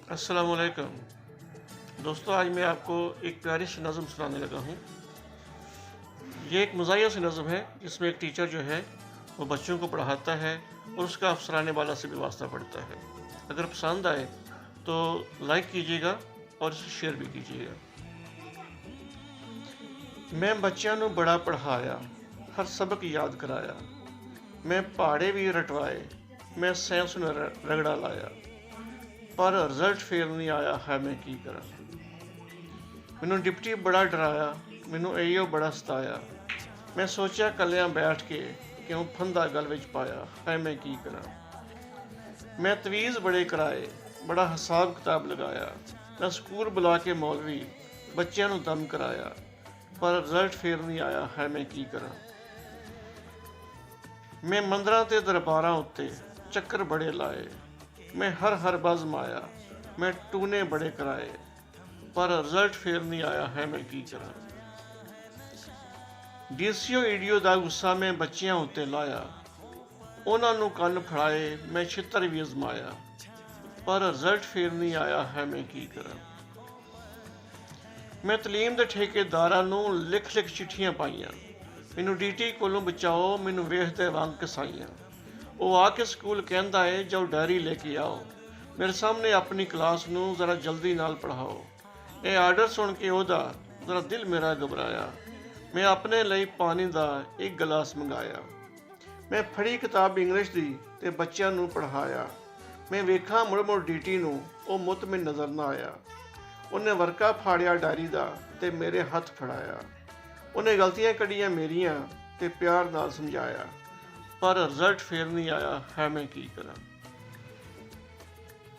अस्सलामुअलैकुम दोस्तों, आज मैं आपको एक प्यारी सी नज़म सुनाने लगा हूँ। ये एक मज़ाहिया सी नज़म है जिसमें एक टीचर जो है वो बच्चों को पढ़ाता है और उसका अफसराने वाला से भी वास्ता पड़ता है। अगर पसंद आए तो लाइक कीजिएगा और इसे शेयर भी कीजिएगा। मैं बच्चों ਨੂੰ बड़ा पढ़ाया, हर सबक याद कराया। मैं पहाड़े भी रटवाए, मैं साइंस ਨੂੰ रगड़ा लाया। पर रिजल्ट फेल नहीं आया है, मैं की करा। मैनू डिप्टी बड़ा डराया, मैनू एओ बड़ा सताया। मैं सोचा कलियां बैठ के क्यों फंदा गल विच पाया है, मैं की करा। मैं तवीज़ बड़े कराए, बड़ा हिसाब किताब लगाया। मैं स्कूल बुला के मौलवी बच्चों नू दम कराया। पर रिजल्ट फेल नहीं आया है, मैं की करा। मैं मंदिरां ते दरबारां उत्ते चक्कर बड़े लाए। मैं हर बज़म आया, मैं टूने बड़े कराए। पर रिजल्ट फेल नहीं आया है, मैं की करा। डीसीओ ईडीओ दा गुस्सा मैं बच्चियां उत्ते लाया। उन्हां नू कन्न फड़ाए, मैं छित्तर भी अजमाया। पर रिजल्ट फेल नहीं आया है, मैं की करा। मैं तलीम दे ठेकेदारां नू लिख चिट्ठियां पाईयां। मैनू डीटी कोलों बचाओ, मैनू वेखदे वांग कसाईयां। वो आके स्कूल कहता है, जाओ डायरी लेके आओ, मेरे सामने अपनी क्लास नू जरा जल्दी नाल पढ़ाओ। ये आर्डर सुन के ओदा जरा दिल मेरा घबराया। मैं अपने लिए पानी दा एक गिलास मंगाया। मैं फड़ी किताब इंग्लिश दी ते बच्चों नू पढ़ाया। मैं वेखा मुड़ डीटी नू, ओ मुत में नज़र ना आया। उन्हें वर्का फाड़िया डायरी दा ते मेरे हथ फड़ाया। उन्हें गलतियां कढ़ियां मेरियां ते प्यार नाल समझाया। पर रिजल्ट फेल नहीं आया है, मैं की करा।